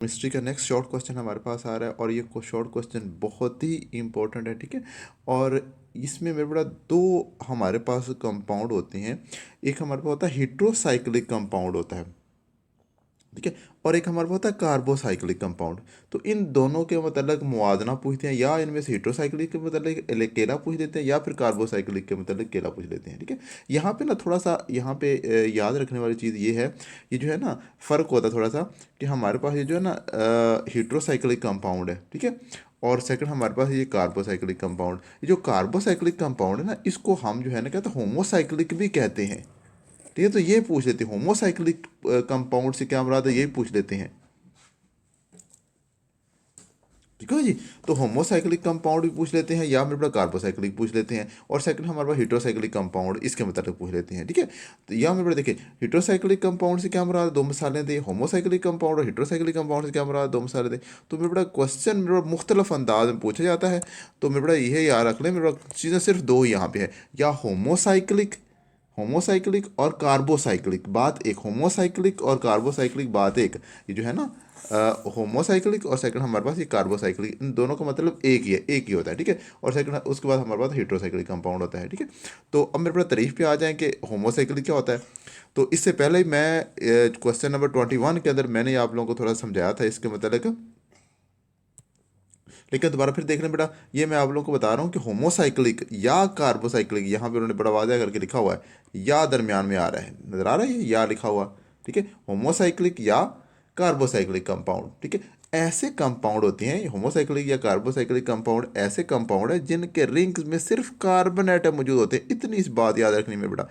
Mystery का next short question हमारे पास आ रहा है और ये शॉर्ट क्वेश्चन बहुत ही इंपॉर्टेंट है, ठीक है। और इसमें मेरे बड़ा दो हमारे पास कंपाउंड होते हैं। एक हमारे पास होता है हेट्रोसाइक्लिक कंपाउंड होता है, ठीक है, और एक हमारे पास होता है कार्बोसाइक्लिक कंपाउंड। तो इन दोनों के मतलब मुआवजना पूछते हैं, या इनमें से हेट्रोसाइक्लिक के मतलब केला पूछ लेते हैं या फिर कार्बोसाइक्लिक के मतलब केला पूछ लेते हैं, ठीक है। यहाँ पे ना थोड़ा सा यहाँ पे याद रखने वाली चीज़ ये है, ये जो है ना फ़र्क होता है थोड़ा सा कि हमारे पास ये जो है ना हेट्रोसाइक्लिक कंपाउंड है, ठीक है, और सेकंड हमारे पास ये कार्बोसाइक्लिक कंपाउंड। ये जो कार्बोसाइक्लिक कंपाउंड है ना, इसको हम जो है ना कहते हैं होमोसाइक्लिक भी कहते हैं, ठीक है। तो ये पूछ लेते हैं होमोसाइक्लिक कंपाउंड से क्या मुराद है, ये पूछ लेते हैं, ठीक है जी। तो होमोसाइक्लिक कंपाउंड भी पूछ लेते हैं या मेरे पास कार्बोसाइक्लिक पूछ लेते हैं, और सेकंड हमारे पास हेट्रोसाइक्लिक कंपाउंड इसके मतलब पूछ लेते हैं, ठीक है। तो या मेरे पास देखिए हेट्रोसाइक्लिक कंपाउंड से क्या मुराद है, दो मिसालें दी। होमोसाइक्लिक कंपाउंड और हेट्रोसाइक्लिक कंपाउंड से क्या मुराद है, दो मिसालें दी। तो मेरे पास क्वेश्चन मेरे पास मुख्तलिफ अंदाज में पूछा जाता है। तो मेरे पास यह याद रख लें, मेरे पास चीज़ें सिर्फ दो ही यहाँ पे है, या होमोसाइक्लिक होमोसाइक्लिक और कार्बोसाइक्लिक बात एक, होमोसाइक्लिक और कार्बोसाइक्लिक बात एक। ये जो है ना होमोसाइक्लिक और सेकंड हमारे पास ये कार्बोसाइक्लिक, इन दोनों का मतलब एक ही है, एक ही होता है, ठीक है। और सेकंड उसके बाद हमारे पास हेट्रोसाइक्लिक कंपाउंड होता है, ठीक है। तो अब मेरे पास तारीफ पे आ जाए कि होमोसाइक्लिक क्या होता है। तो इससे पहले ही मैं क्वेश्चन नंबर 21 के अंदर मैंने आप लोगों को थोड़ा समझाया था इसके मतलब, लेकिन दोबारा फिर देख लें बेटा, ये मैं आप लोगों को बता रहा हूँ कि होमोसाइक्लिक या कार्बोसाइक्लिक, यहाँ पे उन्होंने बड़ा वाज़ह करके लिखा हुआ है, या दरमियान में आ रहा है, नजर आ रहा है ये या लिखा हुआ, ठीक है। होमोसाइक्लिक या कार्बोसाइक्लिक कंपाउंड, ठीक है। ऐसे कंपाउंड होते हैं होमोसाइक्लिक या कार्बोसाइक्लिक कंपाउंड, ऐसे कंपाउंड है जिनके रिंग्स में सिर्फ कार्बन एटम मौजूद होते हैं। इतनी इस बात याद रखनी में बेटा,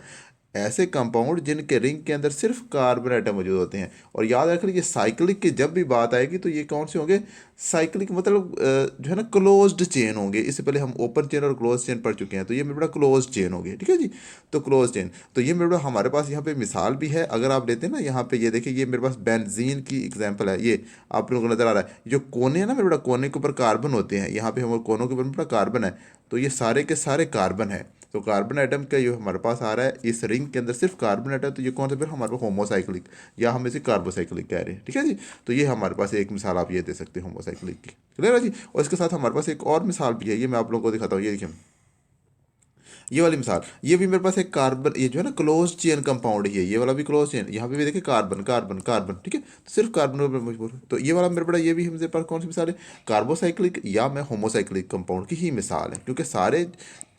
ऐसे कंपाउंड जिनके रिंग के अंदर सिर्फ कार्बन आइटम मौजूद होते हैं। और याद रख लीजिए साइक्लिक की जब भी बात आएगी तो ये कौन से होंगे, साइक्लिक मतलब जो है ना क्लोज्ड चेन होंगे। इससे पहले हम ओपन चेन और क्लोज चेन पढ़ चुके हैं, तो ये मेरे बड़ा क्लोज चेन होंगे, ठीक है जी। तो क्लोज चेन, तो ये मेरे बड़ा हमारे पास यहाँ पे मिसाल भी है। अगर आप लेते हैं ना यहाँ पे, ये देखिए ये मेरे पास बेंजीन की एग्जाम्पल है, ये आप लोगों को नजर आ रहा है। जो कोने हैं ना मेरे बड़ा, कोने के ऊपर कार्बन होते हैं, यहाँ पे हमारे कोनों के ऊपर मेरे बड़ा कार्बन है, तो ये सारे के सारे कार्बन है। तो कार्बन आइटम का जो हमारे पास आ रहा है इस रिंग के अंदर सिर्फ कार्बन आइटम, तो ये कौन सा फिर हमारे पास होमोसाइक्लिक, या हम इसे कार्बोसाइक्लिक कह रहे हैं, ठीक है जी। तो ये हमारे पास एक मिसाल आप ये दे सकते हैं होमोसाइक्लिक की, क्लियर है जी। और इसके साथ हमारे पास एक और मिसाल भी है, ये मैं आप लोगों को दिखाता हूँ। ये देखिए ये वाली मिसाल, ये भी मेरे पास एक कार्बन, ये जो है ना क्लोज चेन कंपाउंड ही है, ये वाला भी क्लोज चेन, यहाँ पे भी देखिए कार्बन कार्बन कार्बन, ठीक है। तो सिर्फ कार्बन पर मजबूर है। तो ये वाला मेरे बड़ा, ये भी मेरे पास कौन सी मिसाल है, कार्बोसाइक्लिक या मैं होमोसाइक्लिक कंपाउंड की ही मिसाल है, क्योंकि सारे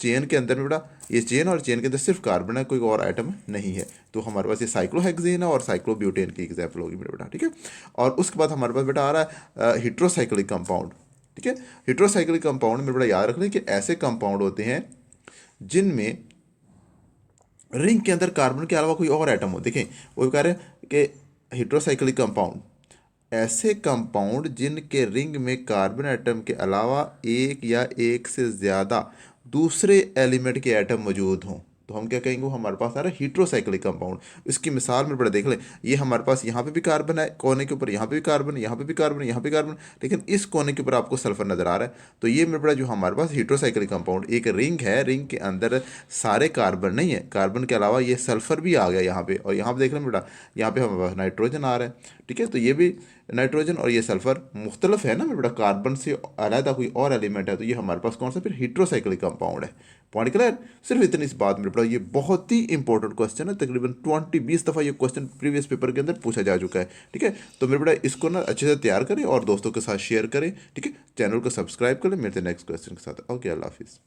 चेन के अंदर में बड़ा, ये चेन और चेन के अंदर सिर्फ कार्बन है, कोई और आइटम नहीं है। तो हमारे पास ये साइक्लोहेक्सेन है और साइक्लोब्यूटेन की एग्जाम्पल होगी मेरे बेटा, ठीक है। और उसके बाद हमारे पास बेटा आ रहा है हेट्रोसाइक्लिक कंपाउंड, ठीक है। हेट्रोसाइक्लिक कंपाउंड में बड़ा याद रख लें कि ऐसे कंपाउंड होते हैं जिनमें रिंग के अंदर कार्बन के अलावा कोई और एटम हो। देखें वो कह रहे हैं कि हेट्रोसाइक्लिक कंपाउंड, ऐसे कंपाउंड जिनके रिंग में कार्बन एटम के अलावा एक या एक से ज़्यादा दूसरे एलिमेंट के एटम मौजूद हों, तो हम क्या कहेंगे, वो हमारे पास आ रहा है हीट्रोसाइक्लिक कंपाउंड। इसकी मिसाल में बड़ा देख लें, ये हमारे पास यहाँ पे भी कार्बन है कोने के ऊपर, यहाँ पे भी कार्बन, यहाँ पे भी कार्बन, यहाँ पे कार्बन, लेकिन इस कोने के ऊपर आपको सल्फर नजर आ रहा है। तो ये मेरे बड़ा जो हमारे पास हीट्रोसाइक्लिक कंपाउंड, एक रिंग है, रिंग के अंदर सारे कार्बन नहीं है, कार्बन के अलावा ये सल्फर भी आ गया यहाँ पे, और यहाँ पे देख लें बेटा, यहाँ पे हमारे पास नाइट्रोजन आ रहा है, ठीक है। तो ये भी नाइट्रोजन और ये सल्फर मुख्तलफ है ना मेरे बेटा, कार्बन से अलहदा कोई और एलिमेंट है, तो ये हमारे पास कौन सा फिर हीट्रोसाइक्लिक कंपाउंड है। Point clear. सिर्फ इतनी इस बात मेरे बेटा, ये बहुत ही इंपॉर्टेंट क्वेश्चन है, तकरीबन 20-20 दफ़ा ये क्वेश्चन प्रीवियस पेपर के अंदर पूछा जा चुका है, ठीक है। तो मेरे बेटा इसको ना अच्छे से तैयार करें और दोस्तों के साथ शेयर करें, ठीक है। चैनल को सब्सक्राइब करें। मिलते हैं नेक्स्ट क्वेश्चन के साथ। ओके, अल्लाह हाफिज़।